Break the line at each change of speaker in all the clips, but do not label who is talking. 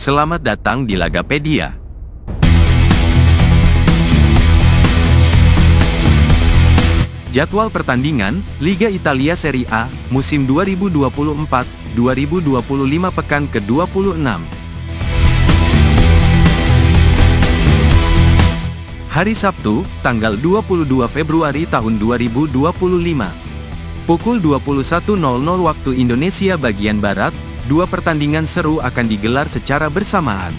Selamat datang di Lagapedia. Jadwal pertandingan Liga Italia Serie A musim 2024-2025 pekan ke-26. Hari Sabtu, tanggal 22 Februari tahun 2025. Pukul 21.00 waktu Indonesia bagian Barat, dua pertandingan seru akan digelar secara bersamaan.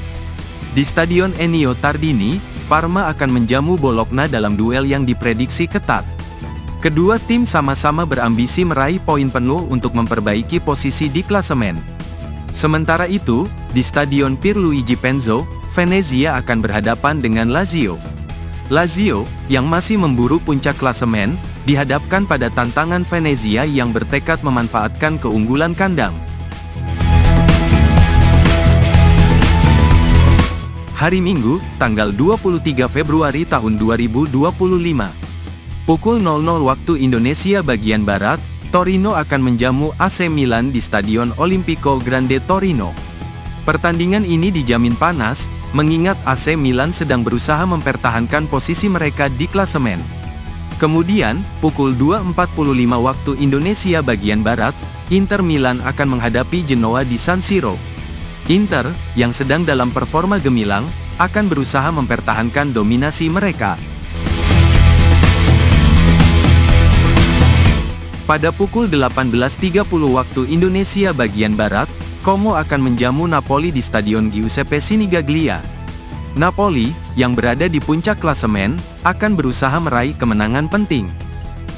Di Stadion Ennio Tardini, Parma akan menjamu Bologna dalam duel yang diprediksi ketat. Kedua tim sama-sama berambisi meraih poin penuh untuk memperbaiki posisi di klasemen. Sementara itu, di Stadion Pierluigi Penzo, Venezia akan berhadapan dengan Lazio. Lazio, yang masih memburu puncak klasemen, dihadapkan pada tantangan Venezia yang bertekad memanfaatkan keunggulan kandang. Hari Minggu, tanggal 23 Februari tahun 2025. Pukul 00 waktu Indonesia bagian Barat, Torino akan menjamu AC Milan di Stadion Olimpico Grande Torino. Pertandingan ini dijamin panas, mengingat AC Milan sedang berusaha mempertahankan posisi mereka di klasemen. Kemudian, pukul 2.45 waktu Indonesia bagian Barat, Inter Milan akan menghadapi Genoa di San Siro. Inter, yang sedang dalam performa gemilang, akan berusaha mempertahankan dominasi mereka. Pada pukul 18.30 waktu Indonesia bagian Barat, Como akan menjamu Napoli di Stadion Giuseppe Sinigaglia. Napoli, yang berada di puncak klasemen, akan berusaha meraih kemenangan penting.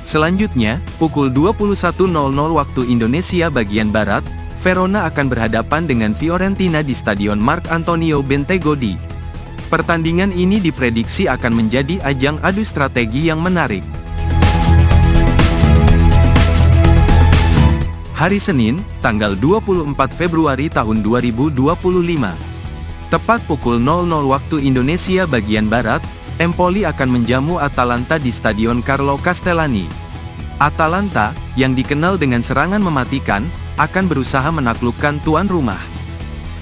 Selanjutnya, pukul 21.00 waktu Indonesia bagian Barat, Verona akan berhadapan dengan Fiorentina di Stadion Marc Antonio Bentegodi. Pertandingan ini diprediksi akan menjadi ajang adu strategi yang menarik. Hari Senin, tanggal 24 Februari tahun 2025. Tepat pukul 00 waktu Indonesia bagian Barat, Empoli akan menjamu Atalanta di Stadion Carlo Castellani. Atalanta, yang dikenal dengan serangan mematikan, akan berusaha menaklukkan tuan rumah.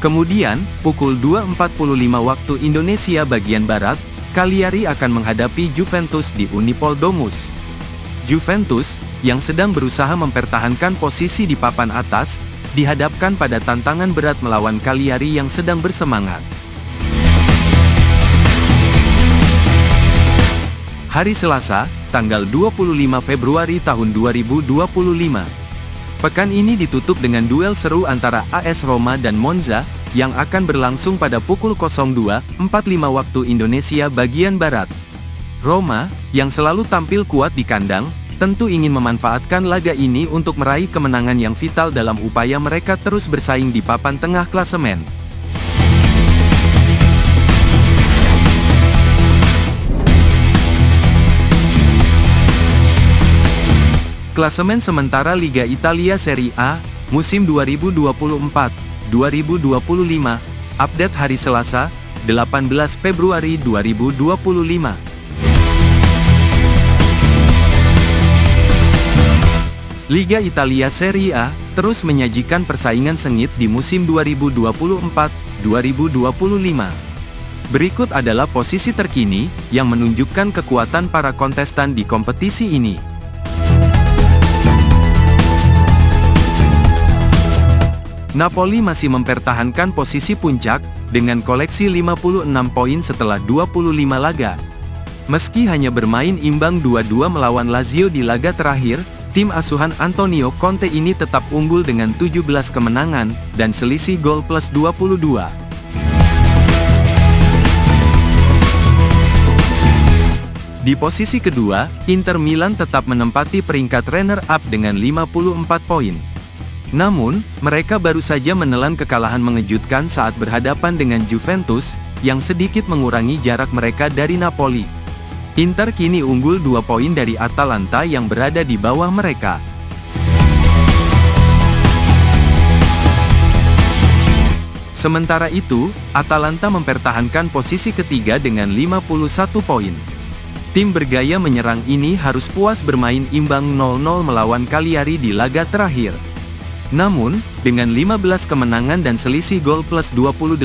Kemudian, pukul 2.45 waktu Indonesia bagian Barat, Cagliari akan menghadapi Juventus di Unipol Domus. Juventus, yang sedang berusaha mempertahankan posisi di papan atas, dihadapkan pada tantangan berat melawan Cagliari yang sedang bersemangat. Hari Selasa, tanggal 25 Februari tahun 2025. Pekan ini ditutup dengan duel seru antara AS Roma dan Monza, yang akan berlangsung pada pukul 02.45 waktu Indonesia bagian Barat. Roma, yang selalu tampil kuat di kandang, tentu ingin memanfaatkan laga ini untuk meraih kemenangan yang vital dalam upaya mereka terus bersaing di papan tengah klasemen. Klasemen sementara Liga Italia Serie A, musim 2024-2025, update hari Selasa, 18 Februari 2025. Liga Italia Serie A, terus menyajikan persaingan sengit di musim 2024-2025. Berikut adalah posisi terkini, yang menunjukkan kekuatan para kontestan di kompetisi ini. Napoli masih mempertahankan posisi puncak, dengan koleksi 56 poin setelah 25 laga. Meski hanya bermain imbang 2-2 melawan Lazio di laga terakhir, tim asuhan Antonio Conte ini tetap unggul dengan 17 kemenangan, dan selisih gol plus 22. Di posisi kedua, Inter Milan tetap menempati peringkat runner-up dengan 54 poin. Namun, mereka baru saja menelan kekalahan mengejutkan saat berhadapan dengan Juventus, yang sedikit mengurangi jarak mereka dari Napoli. Inter kini unggul 2 poin dari Atalanta yang berada di bawah mereka. Sementara itu, Atalanta mempertahankan posisi ketiga dengan 51 poin. Tim bergaya menyerang ini harus puas bermain imbang 0-0 melawan Cagliari di laga terakhir. Namun, dengan 15 kemenangan dan selisih gol plus 28,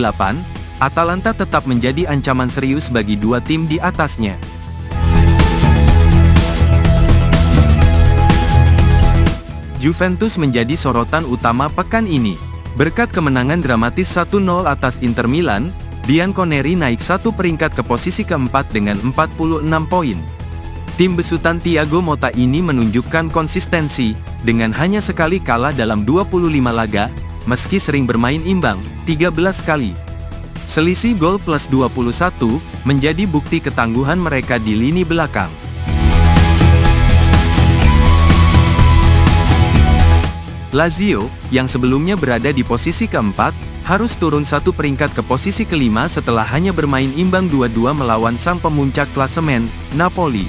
Atalanta tetap menjadi ancaman serius bagi dua tim di atasnya. Juventus menjadi sorotan utama pekan ini. Berkat kemenangan dramatis 1-0 atas Inter Milan, Bianconeri naik satu peringkat ke posisi keempat dengan 46 poin. Tim besutan Thiago Motta ini menunjukkan konsistensi, dengan hanya sekali kalah dalam 25 laga, meski sering bermain imbang, 13 kali. Selisih gol plus 21, menjadi bukti ketangguhan mereka di lini belakang. Lazio, yang sebelumnya berada di posisi keempat, harus turun satu peringkat ke posisi kelima setelah hanya bermain imbang 2-2 melawan sang pemuncak klasemen, Napoli.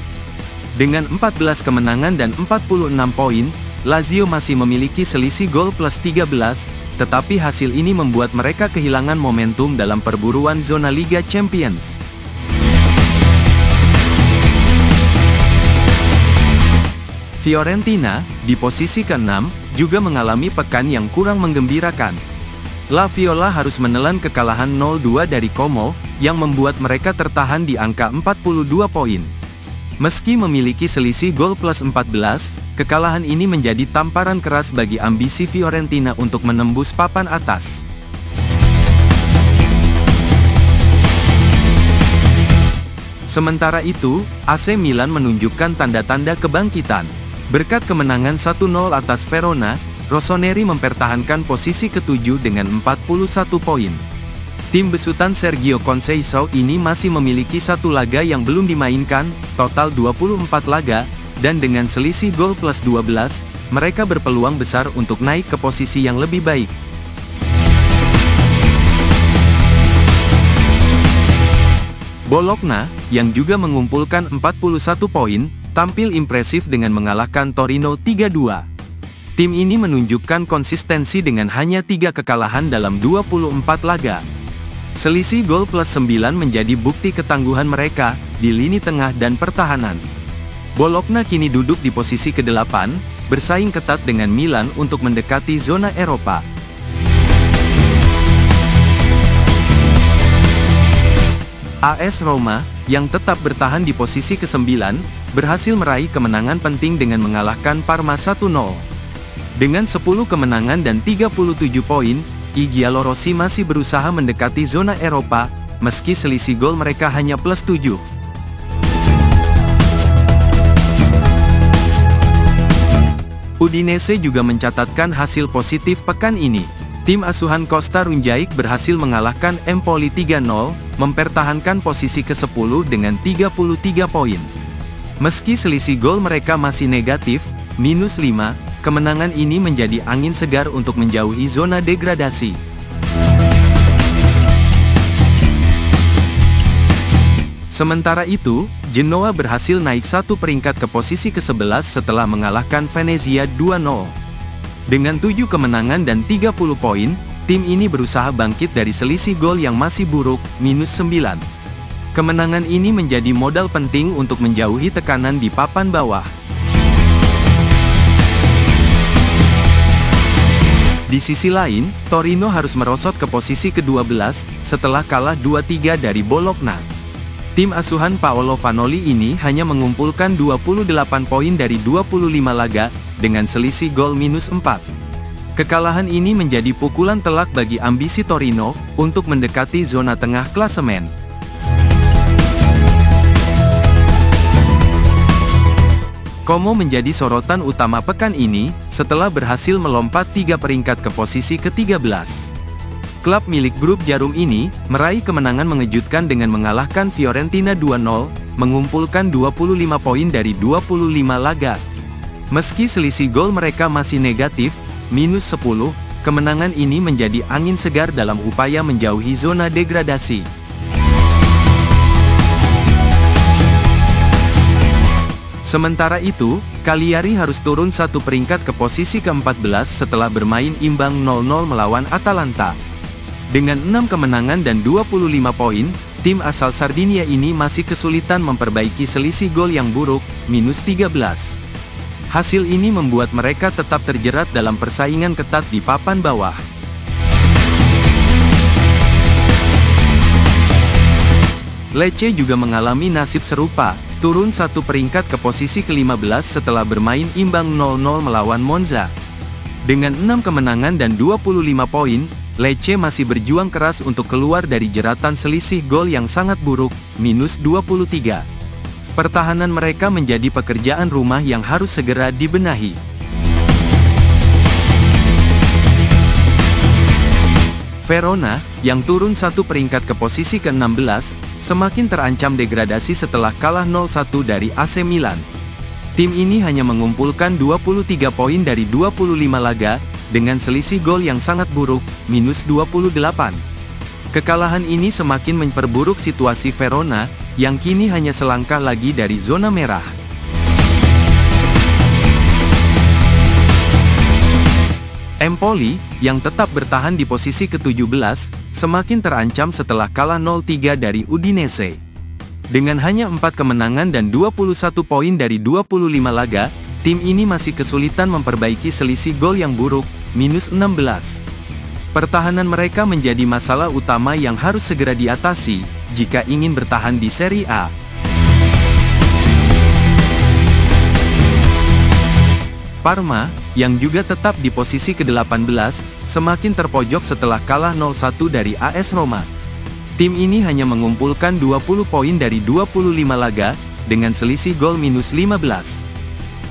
Dengan 14 kemenangan dan 46 poin, Lazio masih memiliki selisih gol plus 13, tetapi hasil ini membuat mereka kehilangan momentum dalam perburuan zona Liga Champions. Fiorentina, di posisi ke-6, juga mengalami pekan yang kurang menggembirakan. La Viola harus menelan kekalahan 0-2 dari Como, yang membuat mereka tertahan di angka 42 poin. Meski memiliki selisih gol plus 14, kekalahan ini menjadi tamparan keras bagi ambisi Fiorentina untuk menembus papan atas. Sementara itu, AC Milan menunjukkan tanda-tanda kebangkitan. Berkat kemenangan 1-0 atas Verona, Rossoneri mempertahankan posisi ke-7 dengan 41 poin. Tim besutan Sergio Conceição ini masih memiliki satu laga yang belum dimainkan, total 24 laga, dan dengan selisih gol plus 12, mereka berpeluang besar untuk naik ke posisi yang lebih baik. Bologna, yang juga mengumpulkan 41 poin, tampil impresif dengan mengalahkan Torino 3-2. Tim ini menunjukkan konsistensi dengan hanya 3 kekalahan dalam 24 laga. Selisih gol plus 9 menjadi bukti ketangguhan mereka, di lini tengah dan pertahanan. Bologna kini duduk di posisi ke-8, bersaing ketat dengan Milan untuk mendekati zona Eropa. AS Roma, yang tetap bertahan di posisi ke-9, berhasil meraih kemenangan penting dengan mengalahkan Parma 1-0. Dengan 10 kemenangan dan 37 poin, I Giallorossi masih berusaha mendekati zona Eropa, meski selisih gol mereka hanya plus 7. Udinese juga mencatatkan hasil positif pekan ini. Tim asuhan Costa Runjaic berhasil mengalahkan Empoli 3-0, mempertahankan posisi ke-10 dengan 33 poin. Meski selisih gol mereka masih negatif, minus 5, kemenangan ini menjadi angin segar untuk menjauhi zona degradasi. Sementara itu, Genoa berhasil naik satu peringkat ke posisi ke-11 setelah mengalahkan Venezia 2-0. Dengan 7 kemenangan dan 30 poin, tim ini berusaha bangkit dari selisih gol yang masih buruk, minus 9. Kemenangan ini menjadi modal penting untuk menjauhi tekanan di papan bawah. Di sisi lain, Torino harus merosot ke posisi ke-12, setelah kalah 2-3 dari Bologna. Tim asuhan Paolo Vanoli ini hanya mengumpulkan 28 poin dari 25 laga, dengan selisih gol minus 4. Kekalahan ini menjadi pukulan telak bagi ambisi Torino, untuk mendekati zona tengah klasemen. Como menjadi sorotan utama pekan ini, setelah berhasil melompat 3 peringkat ke posisi ke-13. Klub milik grup Jarum ini, meraih kemenangan mengejutkan dengan mengalahkan Fiorentina 2-0, mengumpulkan 25 poin dari 25 laga. Meski selisih gol mereka masih negatif, minus 10, kemenangan ini menjadi angin segar dalam upaya menjauhi zona degradasi. Sementara itu, Cagliari harus turun satu peringkat ke posisi ke-14 setelah bermain imbang 0-0 melawan Atalanta. Dengan 6 kemenangan dan 25 poin, tim asal Sardinia ini masih kesulitan memperbaiki selisih gol yang buruk, minus 13. Hasil ini membuat mereka tetap terjerat dalam persaingan ketat di papan bawah. Lecce juga mengalami nasib serupa, turun satu peringkat ke posisi ke-15 setelah bermain imbang 0-0 melawan Monza. Dengan 6 kemenangan dan 25 poin, Lecce masih berjuang keras untuk keluar dari jeratan selisih gol yang sangat buruk, minus 23. Pertahanan mereka menjadi pekerjaan rumah yang harus segera dibenahi. Verona, yang turun satu peringkat ke posisi ke-16, semakin terancam degradasi setelah kalah 0-1 dari AC Milan. Tim ini hanya mengumpulkan 23 poin dari 25 laga, dengan selisih gol yang sangat buruk, minus 28. Kekalahan ini semakin memperburuk situasi Verona, yang kini hanya selangkah lagi dari zona merah. Empoli, yang tetap bertahan di posisi ke-17, semakin terancam setelah kalah 0-3 dari Udinese. Dengan hanya 4 kemenangan dan 21 poin dari 25 laga, tim ini masih kesulitan memperbaiki selisih gol yang buruk, minus 16. Pertahanan mereka menjadi masalah utama yang harus segera diatasi, jika ingin bertahan di Serie A. Parma, yang juga tetap di posisi ke-18, semakin terpojok setelah kalah 0-1 dari AS Roma. Tim ini hanya mengumpulkan 20 poin dari 25 laga, dengan selisih gol minus 15.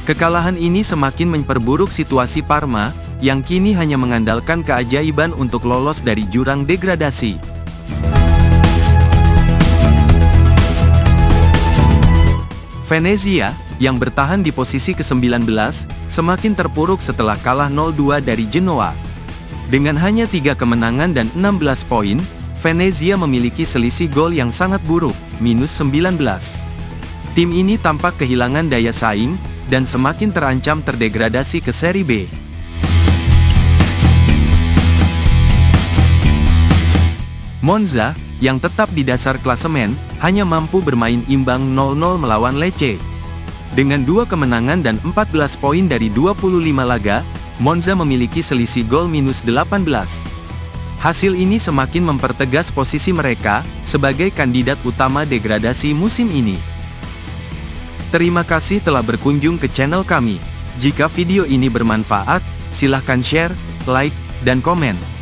Kekalahan ini semakin memperburuk situasi Parma, yang kini hanya mengandalkan keajaiban untuk lolos dari jurang degradasi. Venezia, yang bertahan di posisi ke-19, semakin terpuruk setelah kalah 0-2 dari Genoa. Dengan hanya 3 kemenangan dan 16 poin, Venezia memiliki selisih gol yang sangat buruk, minus 19. Tim ini tampak kehilangan daya saing, dan semakin terancam terdegradasi ke Serie B. Monza, yang tetap di dasar klasemen, hanya mampu bermain imbang 0-0 melawan Lecce. Dengan 2 kemenangan dan 14 poin dari 25 laga, Monza memiliki selisih gol minus 18. Hasil ini semakin mempertegas posisi mereka, sebagai kandidat utama degradasi musim ini. Terima kasih telah berkunjung ke channel kami. Jika video ini bermanfaat, silahkan share, like, dan komen.